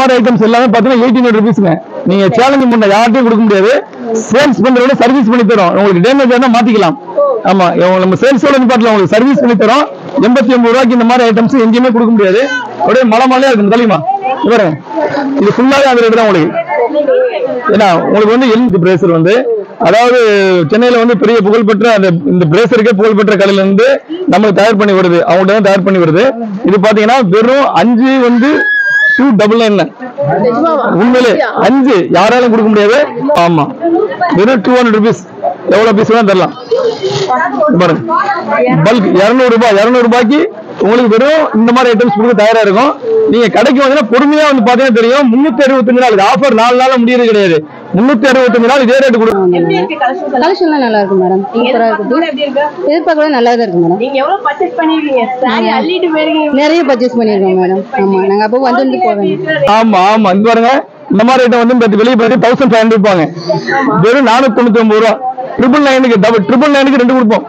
மாதிரி ஐட்டம்ஸ் எல்லாமே பாத்தீங்கன்னா 1800 rupeesங்க. நீங்க சேலஞ்ச் பண்ண யார்ட்டையும் கொடுக்க முடியாது. சேல்ஸ் பண்றதோட சர்வீஸ் பண்ணி தரோம். உங்களுக்கு டேமேஜ் ஆனா மாத்திக்கலாம். ஆமா, நம்ம சேல்ஸோட பாத்தீங்கன்னா உங்களுக்கு சர்வீஸ் பண்ணி தரோம். 89 ரூபாய்க்கு இந்த மாதிரி ஐட்டம்ஸ் எங்கேயுமே கொடுக்க முடியாது. அப்படியே மலையா இருக்கும் தெரியுமா? பாருங்க, இது ஃபுல்லாவே அந்த ரேட் தான் உங்களுக்கு. ஏன்னா உங்களுக்கு வந்து எல்இடி பிரேசர் வந்து, அதாவது சென்னையில வந்து பெரிய புகழ்பெற்ற இந்த பிரேசருக்கே புகழ்பெற்ற கடையில இருந்து நம்மளுக்கு தயார் பண்ணி வருது. அவங்கள்ட்ட தான் தயார் பண்ணி வருது. இது பாத்தீங்கன்னா வெறும் 5 வந்து 299. உண்மையிலே 5 யாராலும் கொடுக்க முடியாது. ஆமா, வெறும் 200 rupees. எவ்வளவு பீஸ் வேணா தரலாம். பாருங்க, பல்க் 200 ரூபாய்க்கு உங்களுக்கு வெறும் இந்த மாதிரி ஐட்டம்ஸ் கொடுக்க தயாரா இருக்கும். நீங்க கடைக்கு வந்தீங்கன்னா பொறுமையா வந்து பாத்தீங்கன்னா தெரியும். 365 நாள் ஆஃபர் 4 நாள்ல முடியறது கிடையாது. 365 நாள் இதே ரேட் கொடுக்கும். கலெக்ஷன்லாம் நல்லா இருக்கும் மேடம். சூப்பரா இருக்கு. எதிர்பார்க்கவே நல்லா தான் இருக்கு மேடம். நீங்க எவ்வளவு பர்ச்சேஸ் பண்ணிருக்கீங்க? சாரி அள்ளிட்டு போறீங்க. நிறைய பர்ச்சேஸ் பண்ணிருக்கோம் மேடம். ஆமா, நாங்க அப்போ வந்து போறோம். ஆமா ஆமா, இது பாருங்க, இந்த மாதிரி ஐட்டம் வந்து வெளியே போய் 1500 இருப்பாங்க. வெறும் 499 ரூபா. 999க்கு 999க்கு 2 கொடுப்போம்.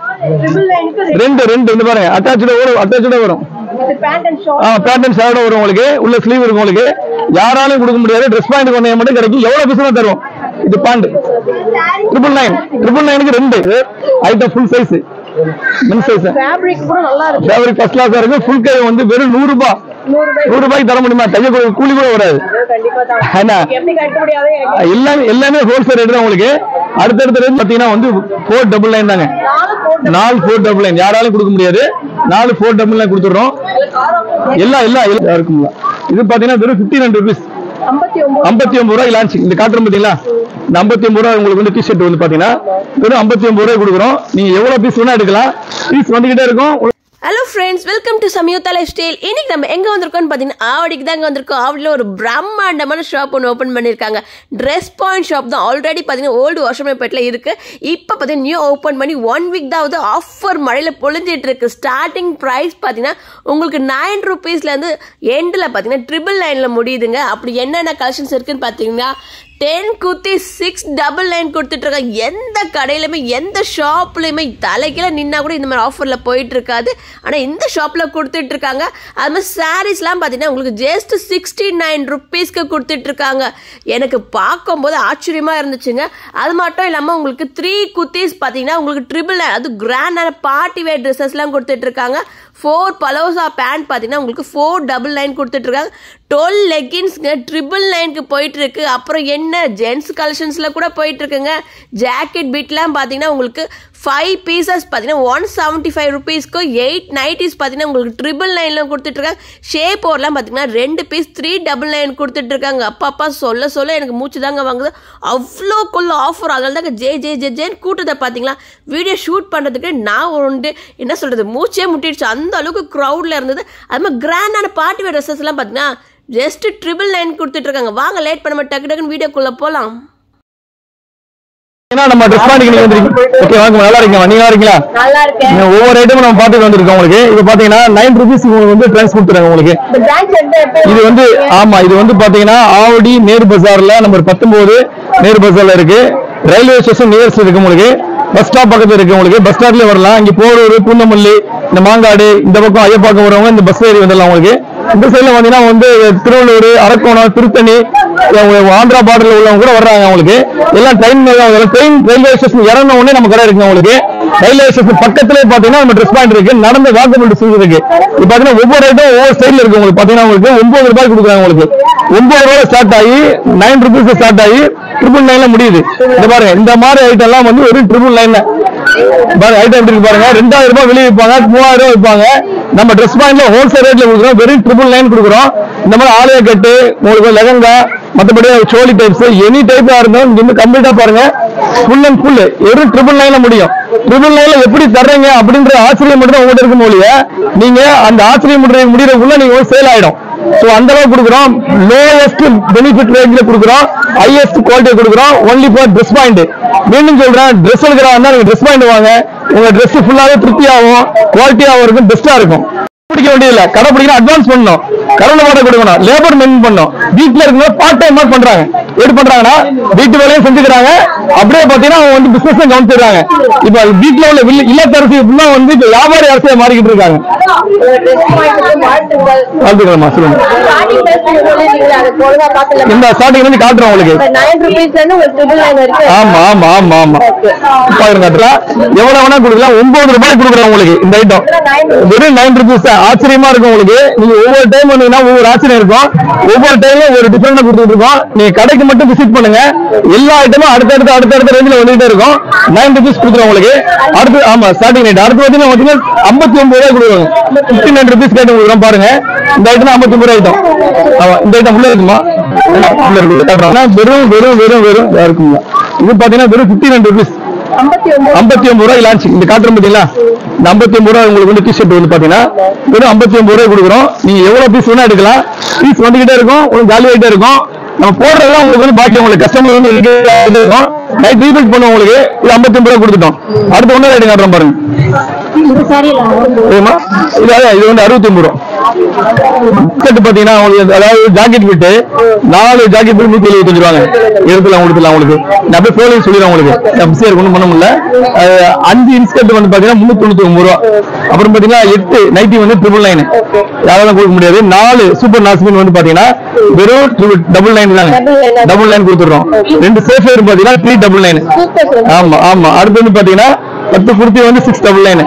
2 இந்த பாருங்க, அட்டாச்சோட வரும். பேண்ட் அண்ட் ஷர்ட் வரும் உங்களுக்கு. உள்ள ஸ்லீவ் இருக்கும் உங்களுக்கு. யாராலும் கொடுக்க முடியாது. ட்ரெஸ் பாயிண்ட் வந்தா மட்டும் கிடைக்கும். எவ்வளவு பீஸ் தான் தருவோம். இது பேண்ட் 999க்கு 2 ஐட்டம் ஃபுல் சைஸ். மென் சைஸ். ஃபேப்ரிக் கூட நல்லா இருக்கு. ஃபேப்ரிக் ஃபர்ஸ்ட் கிளாஸா இருக்கு. ஃபுல் கை வந்து வெறும் 100 ரூபாய். 100 ரூபாய்க்கு தர முடியுமா? தைய கூலி கூட வராது. எல்லாமே ஹோல்சேல் ரேட் தான் உங்களுக்கு. அடுத்தடுத்த ரேட் பாத்தீங்கன்னா வந்து 499 தாங்க. 499 யாராலும் கொடுக்க முடியாது. 499 கொடுத்துடுறோம். எல்லாம் இருக்குங்களா? இது பாத்தீங்கன்னா வெறும் 1500 rupees. 59 ரூபாய் லான்ச். இந்த காட்டுறோம் பாத்தீங்களா? இந்த 59 ரூபாய் உங்களுக்கு வந்து டிஷர்ட் வந்து பாத்தீங்கன்னா வெறும் 59 ரூபாய் கொடுக்குறோம். நீங்க எவ்வளவு பீஸ் வேணா எடுக்கலாம். பீஸ் வந்துகிட்டே இருக்கும். Hello friends, welcome to Samyuktha life style. இன்னைக்கு நம்ம எங்கே வந்திருக்கோம்னு பார்த்தீங்கன்னா ஆவடிக்கு தாங்க வந்திருக்கோம். ஆவடியில் ஒரு பிரம்மாண்டமான ஷாப் ஒன்று ஓப்பன் பண்ணியிருக்காங்க. ட்ரெஸ் பாயிண்ட் ஷாப் தான். ஆல்ரெடி பார்த்தீங்கன்னா ஓல்டு வாஷர்மேன்பேட்டில் இருக்குது. இப்போ பார்த்தீங்கன்னா நியூ ஓப்பன் பண்ணி 1 வீக் தான் ஆகுது. ஆஃபர் மழையில் பொழிஞ்சிட்டு இருக்கு. ஸ்டார்டிங் ப்ரைஸ் பார்த்தீங்கன்னா உங்களுக்கு 9 rupeesலேருந்து எண்டில் பார்த்தீங்கன்னா 999 முடியுதுங்க. அப்படி என்னென்ன கலெக்ஷன்ஸ் இருக்குன்னு பார்த்தீங்கன்னா 10 குர்த்திஸ் 699 கொடுத்துட்டு இருக்காங்க. எந்த கடையிலுமே எந்த ஷாப்லையுமே தலைக்கீழ நின்னா கூட இந்த மாதிரி ஆஃபர்ல போயிட்டு இருக்காது. ஆனால் இந்த ஷாப்ல கொடுத்துட்டு இருக்காங்க. அது மாதிரி சாரீஸ்லாம் பார்த்தீங்கன்னா உங்களுக்கு ஜஸ்ட் 69 rupeesக்கு கொடுத்துட்டு இருக்காங்க. எனக்கு பார்க்கும்போது ஆச்சரியமா இருந்துச்சுங்க. அது மட்டும் இல்லாமல் உங்களுக்கு 3 குர்த்திஸ் பார்த்தீங்கன்னா உங்களுக்கு 999, அது கிராண்டான பார்ட்டி வேர் ட்ரெஸ்ஸஸ்லாம் கொடுத்துட்டு இருக்காங்க. 4 பலோசா பேண்ட் பார்த்தீங்கன்னா உங்களுக்கு 499 கொடுத்துட்டு இருக்காங்க. 12 லெகின்ஸ்ங்க 999க்கு போயிட்டு இருக்கு. அப்புறம் என்ன ஜென்ஸ் கலெக்ஷன்ஸ்ல கூட போயிட்டு இருக்குங்க. ஜாக்கெட் பிட்லாம் பார்த்தீங்கன்னா உங்களுக்கு 5 பீசஸ் பார்த்தீங்கன்னா 175 rupeesக்கு 8 நைட்டிஸ் பார்த்தீங்கன்னா உங்களுக்கு 999 கொடுத்துட்டு இருக்காங்க. ஷேப் ஓர்லாம் பார்த்தீங்கன்னா 2 பீஸ் 399 கொடுத்துட்டு இருக்காங்க. அப்பா சொல்ல எனக்கு மூச்சு தாங்க வாங்குது. அவ்வளோக்குள்ள ஆஃபர். அதனால தாங்க ஜேன்னு கூட்டத்தை பார்த்தீங்களா வீடியோ ஷூட் பண்ணுறதுக்கு நான் என்ன சொல்றது மூச்சே முட்டிடுச்சு. அந்த அளவுக்கு க்ரௌட்ல இருந்தது. அது மாதிரி கிராண்டான பார்ட்டி வேர் ட்ரெஸ்ஸஸ் எல்லாம் பார்த்தீங்கன்னா ஜஸ்ட் 999 கொடுத்துட்டு இருக்காங்க. வாங்க லேட் பண்ண டக்குன்னு வீடியோக்குள்ள போலாம். நம்ம ட்ரெஸ் பாயிண்ட் வந்திருக்கீங்க. ஓகே, வாங்க. நல்லா இருக்கீங்க? நீங்க நல்லா இருக்கீங்களா? நல்லா இருக்கேன். ஒவ்வொரு ஐட்டமும் நம்ம பார்த்துட்டு வந்திருக்கோம். உங்களுக்கு இது பாத்தீங்கன்னா 9 rupees உங்களுக்கு வந்து பிரைஸ் கொடுத்துறாங்க உங்களுக்கு. இது வந்து ஆமா, இது வந்து பாத்தீங்கன்னா ஆவடி நேரு பஜார்ல நம்பர் 19 நேரு பஜார்ல இருக்கு. ரயில்வே ஸ்டேஷன் நியர்ஸ்ட் இருக்கு உங்களுக்கு. பஸ் ஸ்டாப் பக்கத்துல இருக்கு உங்களுக்கு. பஸ் ஸ்டாப்லயே வரலாம். இங்க போரூர், பூந்தமல்லி, இந்த மாங்காடு, இந்த பக்கம் ஐயப்பாக்கம் வரவங்க இந்த பஸ் ஏறி வந்துடலாம் உங்களுக்கு. இந்த சைட்ல பாத்தீங்கன்னா வந்து திருவள்ளூர், அரக்கோணம், திருத்தணி, ஆந்திரா பார்டர்ல உள்ளவங்க கூட வர்றாங்க உங்களுக்கு. எல்லாம் ட்ரெயின் ரயில்வே ஸ்டேஷன் இறங்கின உடனே நம்ம கடை இருக்கு உங்களுக்கு. ரயில்வே ஸ்டேஷன் பக்கத்திலே பாத்தீங்கன்னா நம்ம ட்ரெஸ் பாயிண்ட் இருக்கு. நடந்த வாக்கபிள் டிஸ்டன்ஸ் இருக்கு. இது பாத்தீங்கன்னா ஒவ்வொரு ஐட்டம் ஒவ்வொரு ஸ்டைல்ல இருக்கு உங்களுக்கு. பாத்தீங்கன்னா உங்களுக்கு 9 ரூபாய் கொடுக்குறாங்க உங்களுக்கு. 9 ரூபாய் ஸ்டார்ட் ஆகி 9 rupees ஸ்டார்ட் ஆகி 999 முடியுது. இந்த பாருங்க, இந்த மாதிரி ஐட்டம் எல்லாம் வந்து ஒரு 999 பாருங்க. ஐட்டம் எப்படி இருக்கு பாருங்க. 2000 ரூபாய் வெளியே விற்பாங்க, 3000 ரூபாய் விற்பாங்க. நம்ம ட்ரெஸ் பாயிண்ட்ல ஹோல்சேல் ரேட்ல கொடுக்குறோம். வெறும் 999 கொடுக்குறோம். இந்த மாதிரி ஆலய கட்டு, உங்களுக்கு லெஹங்கா, மற்றபடி சோலி டைப்ஸ், எனி டைப்பா இருந்தாலும் இங்க கம்ப்ளீட்டா பாருங்க. ஃபுல் அண்ட் ஃபுல் வெறும் 999 முடியும். 999 எப்படி தர்றீங்க அப்படின்ற ஆச்சரியம் மட்டும் தான் உங்கள்கிட்ட இருக்கும் போலியே, நீங்க அந்த ஆச்சரியம் முடியறதுக்குள்ள நீங்க சேல் ஆயிடும். சோ அந்த அளவுக்கு கொடுக்குறோம். லோயஸ்ட் பெனிஃபிட் ரேட்ல கொடுக்குறோம். ஹையஸ்ட் குவாலிட்டி கொடுக்குறோம். Only for dress point. மீண்டும் சொல்றேன், ட்ரெஸ் எடுக்கிறவங்க நீங்க ட்ரெஸ் பாயிண்ட் வாங்க. உங்க ட்ரெஸ் ஃபுல்லாவே திருப்தியாகவும் குவாலிட்டியாகவும் இருக்கும், பெஸ்டா இருக்கும். பிடிக்க வேண்டியதில்லை. கடை பிடிக்கணும், அட்வான்ஸ் பண்ணணும், கரண்ட் வாடகை கொடுக்கணும், லேபர் மெயின் பண்ணணும். வீட்டுல இருக்கும்போது பார்ட் டைம் மாதிரி பண்றாங்க. எப்படி பண்றாங்கன்னா வீட்டு வேலையும் செஞ்சுக்கிறாங்க, அப்படியே பாத்தீங்கன்னா அவங்க வந்து பிசினஸ் கவனிச்சிடுறாங்க. இப்ப வீட்டுல உள்ள இல்லத்தரசி ஃபுல்லா வந்து இப்ப வியாபாரி அரசியா மாறிக்கிட்டு இருக்காங்க. வாழ்த்துக்கள்மா. சொல்லுங்க. இந்த ஸ்டார்டிங் வந்து காட்டுறோம் உங்களுக்கு. ஆமா ஆமா ஆமா ஆமா பாருங்க, எவ்வளவு வேணா கொடுக்கலாம். 9 ரூபாய் கொடுக்குறோம் உங்களுக்கு இந்த ஐட்டம். வெறும் 9 rupees தான். ஆச்சரியமா இருக்கும் உங்களுக்கு. நீங்க ஒவ்வொரு டைம் வந்தீங்கன்னா ஒவ்வொரு ஆச்சரியம் இருக்கும். ஒவ்வொரு டைமும் ஒரு டிஃபரெண்டா கொடுத்துட்டு இருக்கோம். நீங்க கடைக்கு மட்டும் விசிட் பண்ணுங்க. எல்லா ஐட்டமும் அடுத்தடுத்த ரேஞ்சில் வந்துட்டே இருக்கும். 9 rupees கொடுக்குறோம் உங்களுக்கு. அடுத்து ஆமா ஸ்டார்டிங் ரேட். அடுத்து பாத்தீங்கன்னா 59 ரூபாய் கொடுக்குறோம். 59 rupees கேட்டு கொடுக்குறோம். பாருங்க இந்த ஐட்டம் 59 ரூபாய் ஐட்டம். ஆமா இந்த ஐட்டம் உள்ள இருக்குமா? வெறும் வெறும் வெறும் வெறும் இருக்குங்களா? இது பாத்தீங்கன்னா வெறும் 59 rupees. 59 ரூபாய் லான்ச். இந்த காட்டுறோம் பாத்தீங்களா? இந்த 59 ரூபாய் உங்களுக்கு வந்து டிஷர்ட் வந்து பாத்தீங்கன்னா வெறும் 59 ரூபாய் கொடுக்குறோம். நீங்க எவ்வளவு பீஸ் வேணா எடுக்கலாம். பீஸ் வந்துகிட்டே இருக்கும், உங்களுக்கு காலி ஆகிட்டே இருக்கும். நம்ம போடுறதெல்லாம் உங்களுக்கு வந்து பாக்கி உங்களுக்கு கஸ்டமர் வந்து இருக்கும். நைட் ரீபில்ட் பண்ணுவோம் உங்களுக்கு. இது 59 ரூபாய் கொடுத்துட்டோம். அடுத்து ஒண்ணு ரேட்டு காட்டுறோம் பாருங்க. இது வந்து 69 ரூபாய். பாத்தீங்கன்னா உங்களுக்கு அதாவது ஜாக்கெட் விட்டு 4 ஜாக்கெட் விட்டு 175 ரூபாங்க. எடுத்துலாம் கொடுத்துலாம் உங்களுக்கு. நான் அப்படியே போலீஸ் சொல்லிடுறேன் உங்களுக்கு. ஒன்றும் பண்ண முடியல. 5 இன்ஸ்கர்ட் வந்து பாத்தீங்கன்னா 399 ரூபா. அப்புறம் பாத்தீங்கன்னா 8 நைட்டி வந்து 999. யாராலும் கொடுக்க முடியாது. 4 சூப்பர் நாஸ்மின் வந்து பாத்தீங்கன்னா வெறும் 999 தாங்க. 999 கொடுத்துடுறோம். 2 சேஃபர் பாத்தீங்கன்னா 399. ஆமா ஆமா. அடுத்து வந்து பாத்தீங்கன்னா 10 குர்த்தி வந்து 699.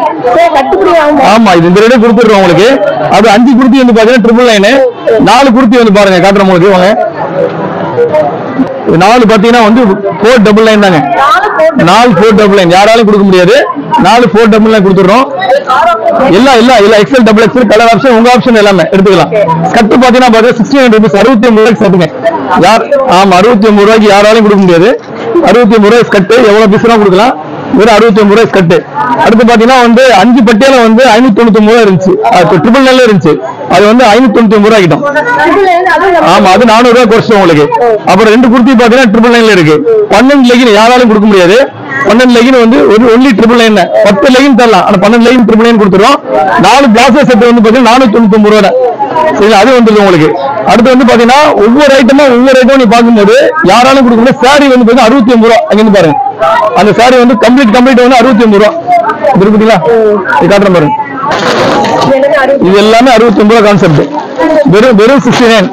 ஆமா இது இந்த ரேட் கொடுத்துடுறோம் உங்களுக்கு. அது 5 குர்த்தி வந்து பாத்தீங்கன்னா 999. 4 குர்த்தி வந்து பாருங்க காட்டுறோம் உங்களுக்கு. வாங்க 4 பாத்தீங்கன்னா வந்து 499 தாங்க. 4 499 யாராலும் கொடுக்க முடியாது. 4 499 கொடுத்துடுறோம். எல்லாம் XL double XL colour option உங்க ஆப்ஷன் எல்லாமே எடுத்துக்கலாம். ஸ்கர்ட் பாத்தீங்கன்னா 69 rupees 69 ரூபாய்க்கு ஸ்கர்ட்டுங்க. ஆமா 69 ரூபாய்க்கு யாராலும் கொடுக்க முடியாது. 69 ரூபாய் ஸ்கர்ட் எவ்வளவு பீஸ்லாம் கொடுக்கலாம். வெறும் 69 ரூபாய் ஸ்கர்ட். அடுத்து பாத்தீங்கன்னா வந்து 5 பட்டியால வந்து 599 ரூபாய் இருந்துச்சு. ட்ரிபிள் நெல்ல இருந்துச்சு. அது வந்து 599 ரூபாய் கிட்ட. ஆமா அது 400 ரூபாய் குறைச்சோம் உங்களுக்கு. அப்புறம் 2 குர்த்தி பாத்தீங்கன்னா ட்ரிபிள் நெல்ல இருக்கு. 12 லெகின் யாராலும் கொடுக்க முடியாது. 12 லெகின் வந்து ஒரு ஒன்லி 999. 10 லெகின் தரலாம். ஆனா 12 லெகின் 999 கொடுத்துரும். 4 பிளாசர் செட் வந்து பாத்தீங்கன்னா 499 ரூபாய். சரிங்களா? அது வந்துருது உங்களுக்கு. அடுத்து வந்து பாத்தீங்கன்னா ஒவ்வொரு ஐட்டமும் நீ பார்க்கும்போது யாராலும் கொடுக்க முடியாது. சாரி வந்து பாத்தீங்கன்னா 69 ரூபாய். அங்க இருந்து பாருங்க. அந்த சாரி வந்து கம்ப்ளீட் வந்து 69 ரூபாய். இருக்குங்களா? இது காட்டுறேன் பாருங்க. இது எல்லாமே 69 ரூபாய் கான்செப்ட். வெறும் 69.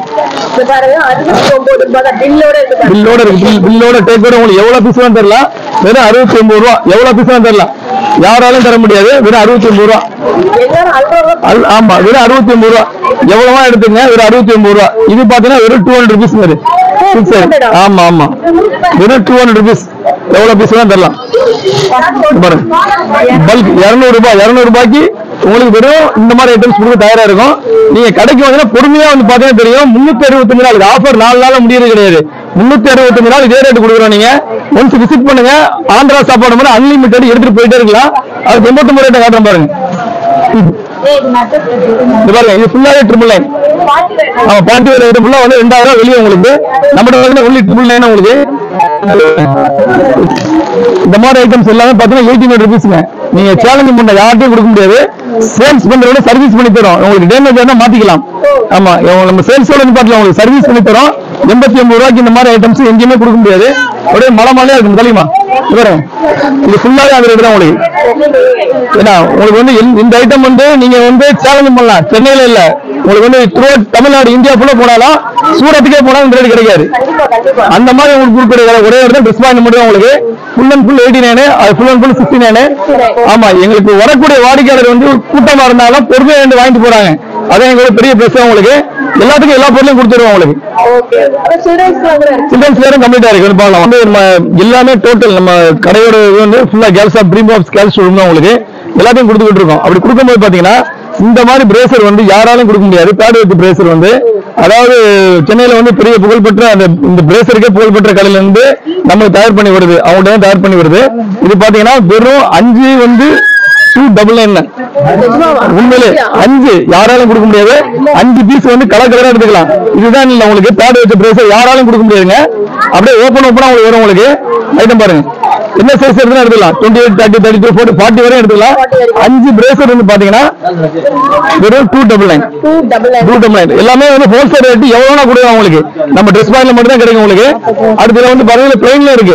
பில்லோட இருக்கு. பில்லோட டேக்கோட உங்களுக்கு எவ்வளவு பீஸ் வேணும் தெரியல. வெறும் 69 ரூபாய். எவ்வளவு பீஸ் வேணும் தெரியல. யாராலும் தர முடியாது. வெறும் 69 ரூபாய். ஆமா வெறும் 69 ரூபாய். எவ்வளவா எடுத்துங்க. வெறும் 69 ரூபாய். இது பாத்தீங்கன்னா வெறும் 200 rupees மாதிரி. ஆமா ஆமா வெறும் 200 rupees. எவ்வளவு பீஸ் வேணும் தெரியலாம். பாருங்க பல்க் 200 ரூபாய். 200 ரூபாய்க்கு உங்களுக்கு வெறும் இந்த மாதிரி ஐட்டம்ஸ் கொடுக்க தயாரா இருக்கும். நீங்க கடைக்கு வந்து பொறுமையா வந்து பாத்தீங்கன்னா தெரியும். 365 நாள் ஆஃபர் 4 நாள் முடியறது கிடையாது. 365 நாள் இதே ரேட் கொடுக்குறோம். நீங்க ஒன்ஸ் விசிட் பண்ணுங்க. ஆந்திரா சாப்பாடு மாதிரி அன்லிமிட்டட் எடுத்துட்டு போயிட்டே இருக்கலாம். அதுக்கு 89 ரேட்டை காட்டுறேன் பாருங்க. பாருங்க இது ஃபுல்லாவே 999. ஆமா பார்ட்டி வேர் ஐட்டம் ஃபுல்லா வந்து 2000 ரூபாய் வெளியே உங்களுக்கு. நம்மகிட்ட வந்து ஒன்லி 999 உங்களுக்கு. இந்த மாதிரி ஐட்டம்ஸ் எல்லாமே பாத்தீங்கன்னா 1800 rupeesங்க. நீங்க சேலஞ்ச் பண்ண யார்ட்டையும் கொடுக்க முடியாது. சேல்ஸ் பண்றத சர்வீஸ் பண்ணி தரோம். உங்களுக்கு டேமேஜ் ஆனா மாத்திக்கலாம். ஆமா நம்ம சேல்ஸோட நிப்பாட்டலாம். உங்களுக்கு சர்வீஸ் பண்ணி தரோம். 89 ரூபாய்க்கு இந்த மாதிரி ஐட்டம்ஸ் எங்கேயுமே கொடுக்க முடியாது. அப்படியே மலையா இருக்கும் தெரியுமா? இது ஃபுல்லாவே அந்த ரேட் தான் உங்களுக்கு. ஏன்னா உங்களுக்கு வந்து இந்த ஐட்டம் வந்து நீங்க வந்து சேலஞ்ச் பண்ணலாம். சென்னையில இல்ல உங்களுக்கு வந்து தமிழ்நாடு இந்தியா ஃபுல்லா போனாலும் சூரத்துக்கே போனாலும் இந்த ரேட் கிடைக்காது. அந்த மாதிரி உங்களுக்கு கொடுக்குற ஒரே இடத்துல ட்ரெஸ் பாயிண்ட் மட்டும் உங்களுக்கு ஃபுல் அண்ட் ஃபுல் 89. அது ஃபுல் அண்ட் ஃபுல் 69. ஆமா எங்களுக்கு வரக்கூடிய வாடிக்கையாளர் வந்து கூட்டமா இருந்தாலும் பொறுமையா வந்து வாங்கிட்டு போறாங்க. அதான் எங்களுக்கு பெரிய பிளஸ். உங்களுக்கு எல்லாத்துக்கும் எல்லா பொருளையும் கொடுத்துருவோம். உங்களுக்கு சில்ட்ரன்ஸ் வேரும் கம்ப்ளீட்டா இருக்கு. பார்க்கலாம் வந்து நம்ம எல்லாமே டோட்டல் நம்ம கடையோட இது வந்து ஃபுல்லா girls of dream of girls showroom தான். உங்களுக்கு எல்லாத்தையும் கொடுத்துக்கிட்டு இருக்கோம். அப்படி கொடுக்கும்போது பாத்தீங்கன்னா இந்த மாதிரி பிரேசர் வந்து யாராலும் கொடுக்க முடியாது. பேட் வெத் பிரேசர் வந்து அதாவது சென்னையில வந்து பெரிய புகழ்பெற்ற அந்த இந்த பிரேசருக்கே புகழ்பெற்ற கடையில இருந்து நமக்கு தயார் பண்ணி வருது. அவங்கள்ட்ட தான் தயார் பண்ணி வருது. இது பாத்தீங்கன்னா வெறும் 5 வந்து 299. உண்மையிலே 5 யாராலும் கொடுக்க முடியாது. 5 பீஸ் வந்து கலர் கலரா எடுத்துக்கலாம். இதுதான் இல்ல உங்களுக்கு பேட் வெத் பிரேசர் யாராலும் கொடுக்க முடியாதுங்க. அப்படியே ஓபனா உங்களுக்கு வரும். உங்களுக்கு ஐட்டம் பாருங்க. என்ன சைஸ் எடுத்துலாம் எடுத்துக்கலாம். 28, 30, 32, 40, 40 வரையும் எடுத்துக்கலாம். 5 பிரேசர் வந்து பாத்தீங்கன்னா வெறும் 299. எல்லாமே வந்து ஹோல்சேல் ரேட் எவ்வளவுனா கொடுக்கலாம் உங்களுக்கு. நம்ம ட்ரெஸ் பாயிண்ட்ல மட்டும் தான் கிடைக்கும் உங்களுக்கு. அடுத்து வந்து பாருங்க பிளைன்ல இருக்கு.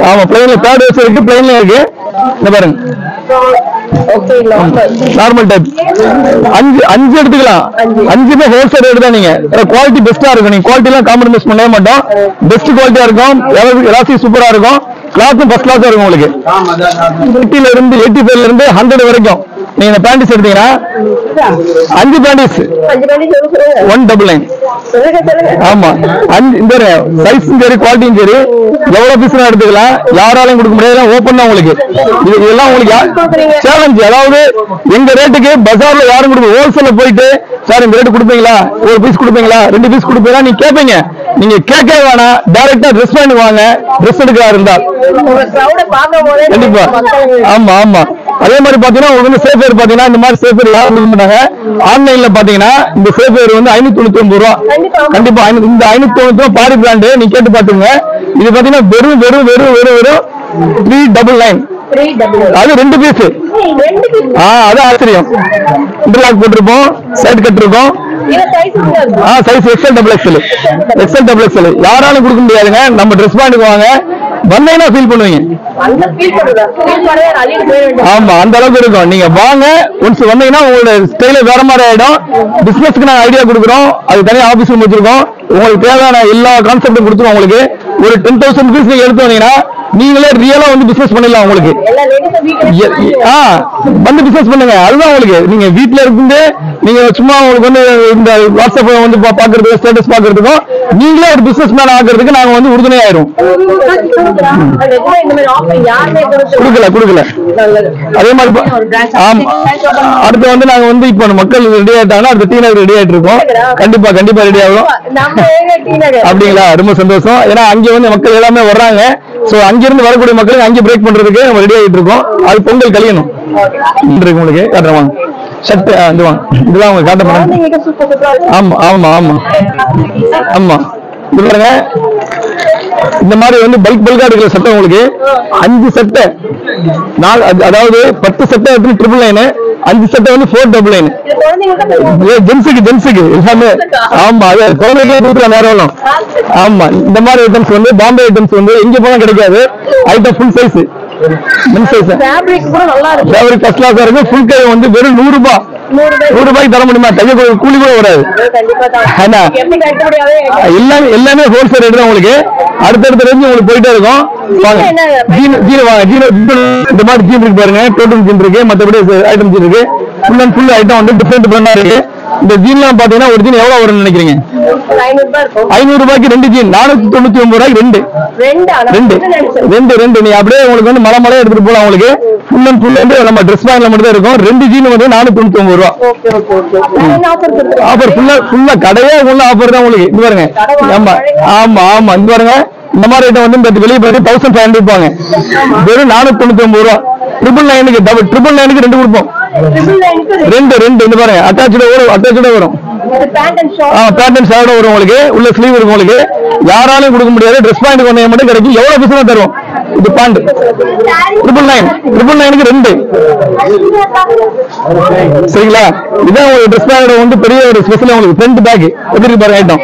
ஆமா பிளைன்ல 3rd வயசு இருக்கு, பிளைன்ல இருக்கு. இந்த பாருங்க நார்மல் டைப் 5 எடுத்துக்கலாம். 5மே ஹோல்சேல் ரேட் தான். நீங்க குவாலிட்டி பெஸ்டா இருக்கும். நீங்க குவாலிட்டி எல்லாம் காம்ப்ரமைஸ் பண்ணவே மாட்டோம். பெஸ்ட் குவாலிட்டியா இருக்கும். எலாஸ்டிக் சூப்பரா இருக்கும். கிளாத்தும் ஃபர்ஸ்ட் கிளாஸா இருக்கும் உங்களுக்கு. 80ல இருந்து 85ல இருந்து 100 வரைக்கும் நீங்க இந்த பேண்டிஸ் எடுத்தீங்கன்னா 5 பேண்டிஸ் 199. ஆமா இந்த சைஸும் சரி குவாலிட்டியும் சரி எவ்வளவு பீஸ் எடுத்துக்கலாம். யாராலையும் கொடுக்க முடியாது. ஓப்பன் தான் உங்களுக்கு. இதெல்லாம் உங்களுக்கு சேலஞ்ச். அதாவது எங்க ரேட்டுக்கு பஜார்ல யாரும் கொடுக்க ஹோல்சேல்ல போயிட்டு சார் இந்த ரேட்டு கொடுப்பீங்களா, ஒரு பீஸ் கொடுப்பீங்களா, 2 பீஸ் கொடுப்பீங்களா நீங்க கேட்பீங்க. நீங்க கேட்கவே வேணாம், டைரக்டா ட்ரெஸ் பண்ணி வாங்க. ட்ரெஸ் எடுக்கிறா இருந்தா கண்டிப்பா. ஆமா ஆமா அதே மாதிரி பாத்தீங்கன்னா உங்களுக்கு சேஃபேர் பாத்தீங்கன்னா இந்த மாதிரி சேஃபேர் யாரும் கொடுக்க மாட்டாங்க. ஆன்லைன்ல பாத்தீங்கன்னா இந்த சேஃபேர் வந்து 599 ரூபா. கண்டிப்பா இந்த 599 ரூபா பாரி பிராண்டு நீங்க கேட்டு பாத்துங்க. இது பாத்தீங்கன்னா வெறும் 399. அது 2 பீஸ். அது ஆச்சரியம். இன்டர்லாக் போட்டிருப்போம், சைடு கட் இருக்கும். சைஸ் XL யாராலும் கொடுக்க முடியாதுங்க. நம்ம ட்ரெஸ் பாயிண்ட்க்கு வாங்க, வந்தீங்கன்னா ஃபீல் பண்ணுவீங்க. ஆமா அந்த அளவுக்கு இருக்கும். நீங்க வாங்க, ஒன்ஸ் வந்தீங்கன்னா உங்களோட ஸ்டைல வேற மாதிரி ஆயிடும். பிசினஸ்க்கு நாங்க ஐடியா கொடுக்குறோம், அது தனியாக ஆபீஸ் வச்சிருக்கோம். உங்களுக்கு தேவையான எல்லா கான்செப்டும் கொடுத்துருவோம். உங்களுக்கு ஒரு 10,000 rupees நீங்க எடுத்து வந்தீங்கன்னா நீங்களே ரியலா வந்து பிசினஸ் பண்ணிடலாம். உங்களுக்கு வந்து பிசினஸ் பண்ணுங்க. அதுதான் உங்களுக்கு. நீங்க வீட்டுல இருந்து நீங்க சும்மா உங்களுக்கு வந்து இந்த வாட்ஸ்அப் வந்து பாக்குறதுக்கு, ஸ்டேட்டஸ் பாக்குறதுக்கும் நீங்களே ஒரு பிசினஸ் மேன் ஆகுறதுக்கு நாங்க வந்து உறுதுணை ஆயிரும். கொடுக்கல. அதே மாதிரி அடுத்து வந்து நாங்க வந்து இப்ப மக்கள் ரெடி ஆயிட்டாங்கன்னா அடுத்த டீ நகர் ரெடி ஆயிட்டு இருக்கோம். கண்டிப்பா ரெடி ஆகும். அப்படிங்களா? ரொம்ப சந்தோஷம். ஏன்னா அங்க வந்து மக்கள் எல்லாமே வர்றாங்க. சோ அங்கிருந்து வரக்கூடிய மக்களுக்கு அங்கே பிரேக் பண்றதுக்கு நம்ம ரெடி ஆகிட்டு இருக்கோம். அது பொங்கல் கழியணும் உங்களுக்கு. காட்டுறவாங்க சட்டை இதெல்லாம் உங்களுக்கு காட்ட போறேன். ஆமா இது பாருங்க. இந்த மாதிரி வந்து பல்கா எடுக்கிற சட்டை உங்களுக்கு 5 சட்டை, அதாவது 10 சட்டை 999, 5 சட்டை வந்து 499. ஜென்ஸுக்கு எல்லாமே. ஆமா அது குழந்தைகளே கொடுக்குற நேரம். ஆமா இந்த மாதிரி ஐட்டம்ஸ் வந்து பாம்பே ஐட்டம்ஸ் வந்து எங்க போனா கிடைக்காது. Item full size fabric first கிளாஸா இருக்கு. ஃபுல் கை வந்து வெறும் 100 ரூபாய்க்கு தர முடியுமா? தைய கூலி கூட வராது. எல்லாமே ஹோல்சேல் ரேட் தான் உங்களுக்கு. அடுத்தடுத்த ரேஞ்சு உங்களுக்கு போயிட்டே இருக்கும். இந்த மாதிரி ஜீன் இருக்கு பாருங்க. டோட்டல் ஜீன் இருக்கு, மற்றபடி ஐட்டம் ஜீன் இருக்கு. ஃபுல் அண்ட் ஃபுல் ஐட்டம் வந்து டிஃபரெண்ட் பிராண்டா இருக்கு. இந்த ஜீன்லாம் பாத்தீங்கன்னா ஒரு ஜீன் எவ்வளவு வரும்னு நினைக்கிறீங்க? 500 ரூபாய்க்கு 2 ஜீன், 499 ரூபாய்க்கு 2. நீ அப்படியே உங்களுக்கு வந்து மலை எடுத்துட்டு போலாம். உங்களுக்கு ஃபுல் அண்ட் ஃபுல் வந்து நம்ம ட்ரெஸ் பாயிண்ட்ல மட்டும் தான் இருக்கும். 2 ஜீன் வந்து 499 ரூபா. ஆஃபர் ஃபுல்லா கடையே உள்ள ஆஃபர் தான் உங்களுக்கு. இது பாருங்க. ஆமா இது பாருங்க. இந்த மாதிரி ஐட்டம் வந்து வெளியே போய் 1500 இருப்பாங்க. வெறும் 499 ரூபா. 999க்கு 2 கொடுப்போம். 2 இந்த பாருங்க. அட்டாச்சோட வரும். பேண்ட் அண்ட் ஷர்ட் வரும் உங்களுக்கு. உள்ள ஸ்லீவ் இருக்கும் உங்களுக்கு. யாராலையும் கொடுக்க முடியாது. ட்ரெஸ் பாயிண்ட் கொண்டே மட்டும் கிடைக்கும். எவ்வளவு பீஸ் தருவோம்? இது பேண்ட் 999க்கு 2. சரிங்களா? இதான் உங்களுக்கு ட்ரெஸ் பேண்ட் வந்து பெரிய ஒரு ஸ்பெஷல். உங்களுக்கு ஃப்ரண்ட் பேக் எப்படி பாருங்க ஐட்டம்.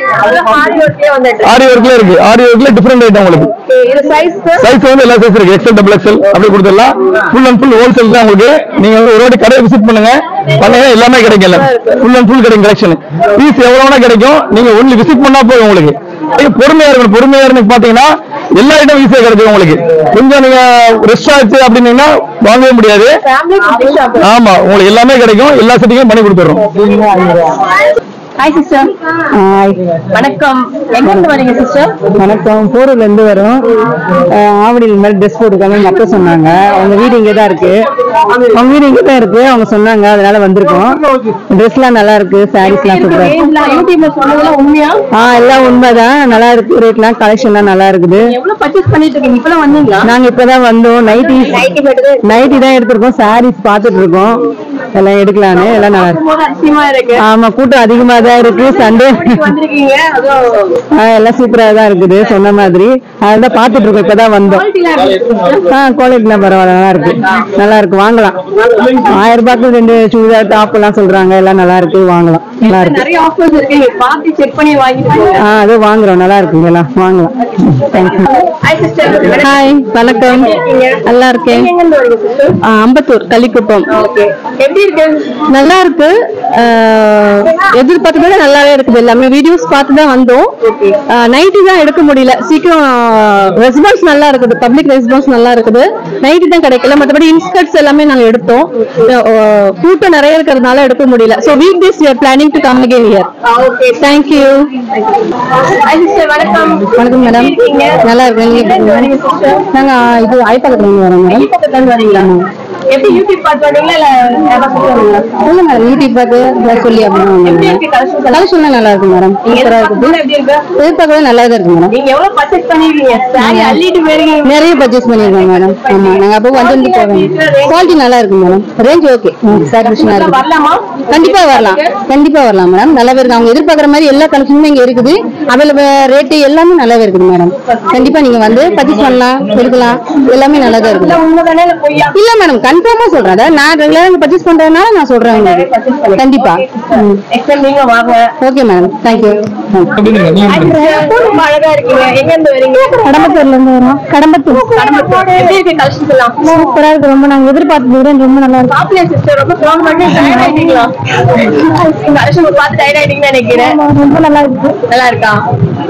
ஆரி ஒர்க்ல இருக்கு. ஆரி ஒர்க்ல டிஃபரெண்ட் ஐட்டம் உங்களுக்கு. சைஸ் வந்து எல்லா சைஸ் இருக்கு. XL, XXL அப்படி கொடுத்துடலாம். ஃபுல் அண்ட் ஃபுல் ஹோல்சேல் தான் உங்களுக்கு. நீங்க வந்து ஒரு வாட்டி கடையை விசிட் பண்ணுங்க. எல்லாமே கிடைக்கல. ஃபுல் அண்ட் ஃபுல் கிடைக்கும். கலெக்ஷன் பீஸ் எவ்வளவுனா கிடைக்கும். நீங்க ஒன்லி விசிட் பண்ணா போதும் உங்களுக்கு. பொறுமையா இருக்கணும். பொறுமையா இருந்து பாத்தீங்கன்னா எல்லா ஐட்டம் ஈஸியா கிடைக்கும் உங்களுக்கு. கொஞ்சம் நீங்க ரெஸ்ட் ஆச்சு அப்படின்னீங்கன்னா வாங்கவே முடியாது. ஆமா உங்களுக்கு எல்லாமே கிடைக்கும். எல்லா செட்டிங்கும் பண்ணி கொடுத்துறோம். Hi sister. வணக்கம். எங்க இருந்து வரீங்க சிஸ்டர்? வணக்கம். போரூர்ல இருந்து வரோம். ஆவடியில் மாதிரி ட்ரெஸ் போட்டுருக்காங்க. எங்க அக்கா சொன்னாங்க. அவங்க வீடு இங்கே தான் இருக்கு. அவங்க சொன்னாங்க, அதனால வந்திருக்கோம். ட்ரெஸ்லாம் நல்லா இருக்கு. சாரீஸ்லாம் சூப்பரா இருக்கு. உண்மையா? எல்லாம் உண்மைதான். நல்லா இருக்கு. ரேட்லாம் கலெக்ஷன்லாம் நல்லா இருக்குது. எவ்வளவு பர்ச்சேஸ் பண்ணிட்டு இருக்கீங்க? இப்பதான் வந்தீங்களா? நாங்க இப்பதான் வந்தோம். நைட்டி தான் எடுத்திருக்கோம். சாரீஸ் பாத்துட்டு இருக்கோம். எல்லாம் எடுக்கலான்னு. எல்லாம் நல்லா இருக்கு. ஆமா கூட்டம் அதிகமா தான் இருக்கு. சண்டே வந்திருக்கீங்க அதுவும் எல்லாம் சூப்பரா தான் இருக்குது சொன்ன மாதிரி. அதான் பாத்துட்டு இருக்கோம், இப்பதான் வந்தோம். குவாலிட்டிலாம் பரவாயில்ல, நல்லா இருக்கு, நல்லா இருக்கு, வாங்கலாம். 1000 ரூபாய்க்கு 2 சுடிதார் டாப் எல்லாம் சொல்றாங்க, எல்லாம் நல்லா இருக்கு, வாங்கலாம், நல்லா இருக்கு. நிறைய ஆஃபர்ஸ் இருக்கு, பார்த்து செக் பண்ணி வாங்கிட்டு அது வாங்குறோம், நல்லா இருக்குங்க, எல்லாம் வாங்கலாம். ஹாய், வணக்கம், நல்லா இருக்கேன். அம்பத்தூர் கள்ளிக்குப்பம். எப்படி இருக்கு? நல்லா இருக்கு, எதிர்பார்த்ததோட நல்லாவே இருக்குது. எல்லாமே வீடியோஸ் பார்த்து தான் வந்தோம். நைட்டு தான் எடுக்க முடியல, சீக்கிரம் ரெஸ்பான்ஸ் நல்லா இருக்குது, பப்ளிக் ரெஸ்பான்ஸ் நல்லா இருக்குது. நைட்டு தான் கிடைக்கல, மற்றபடி இன்ஸ்கர்ட்ஸ் எல்லாமே நாங்க எடுத்தோம். கூட்டம் நிறைய இருக்கிறதுனால எடுக்க முடியல. So week days we are planning to come again here. Okay, Thank you. வணக்கம். வணக்கம் மேடம், நல்லா இருக்கேன். நாங்க இது ஐப்பக்கத்துல வரோம் மேடம். எப்படி யூடியூப் பார்த்து வந்தீங்களா இல்ல இல்ல மேடம், யூடியூப் பார்த்து சொல்லி அப்படின்னு கலெக்ஷன் நல்லா இருக்கு மேடம், சூப்பரா இருக்குது. எதிர்பார்க்கவே நல்லா தான் இருக்கு மேடம். நீங்க எவ்வளவு பர்ச்சேஸ் பண்ணிருக்கீங்க? சாரி அள்ளிட்டு போயிருக்கீங்க. நிறைய பர்ச்சேஸ் பண்ணிருக்கோம் மேடம். ஆமா, நாங்க அப்போ வந்து போவோம். குவாலிட்டி நல்லா இருக்கு மேடம், ரேஞ்ச் ஓகே, சாட்டிஸ்ஃபேக்ஷனா இருக்கு. வரலாமா? கண்டிப்பா வரலாம், கண்டிப்பா வரலாம் மேடம். நல்லாவே இருக்கு, அவங்க எதிர்பார்க்குற மாதிரி எல்லா கலெக்ஷனுமே இங்க இருக்குது. அவைலபிள் ரேட்டு எல்லாமே நல்லாவே இருக்குது மேடம். கண்டிப்பா நீங்க வந்து பர்ச்சேஸ் பண்ணலாம், எடுக்கலாம், எல்லாமே நல்லா தான் இருக்குது. உண்மைதானே இல்ல பொய்யா? இல்ல மேடம், கன்ஃபார்மா சொல்றேன். அதாவது நான் ரெகுலரா பர்ச்சேஸ் பண்றதுனால நான் சொல்றேன் உங்களுக்கு. கண்டிப்பா. எக்ஸாம் நீங்க வாங்க. Okay madam, thank you. ரொம்ப அழகா இருக்கீங்க. எங்க இருந்து வரீங்க? கடம்பத்தூர்ல இருந்து வரோம். கடம்பத்தூர். எப்படி இருக்கு கலெக்ஷன்ஸ் எல்லாம்? சூப்பரா இருக்கு, ரொம்ப நாங்க எதிர்பார்த்தது ரொம்ப நல்லா இருக்கு. சாப்பிடல சிஸ்டர், ரொம்ப ஸ்ட்ராங் பண்ணி டயர்ட் ஆயிட்டீங்களா? கலெக்ஷன் பார்த்து டயர்ட் ஆயிட்டீங்கன்னு நினைக்கிறேன். ரொம்ப நல்லா இருக்கு. நல்லா இருக்கா?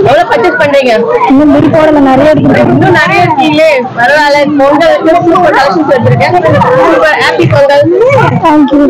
எவ்வளவு பர்ச்சேஸ் பண்றீங்க? இன்னும் பில் போடல, நிறைய இருக்கு. இன்னும் நிறைய இருக்கீங்களே, பரவாயில்ல. பொங்கல் சூப்பர் கலெக்ஷன்ஸ் வச்சிருக்கேன். ஹாப்பி பொங்கல். தேங்க்யூ.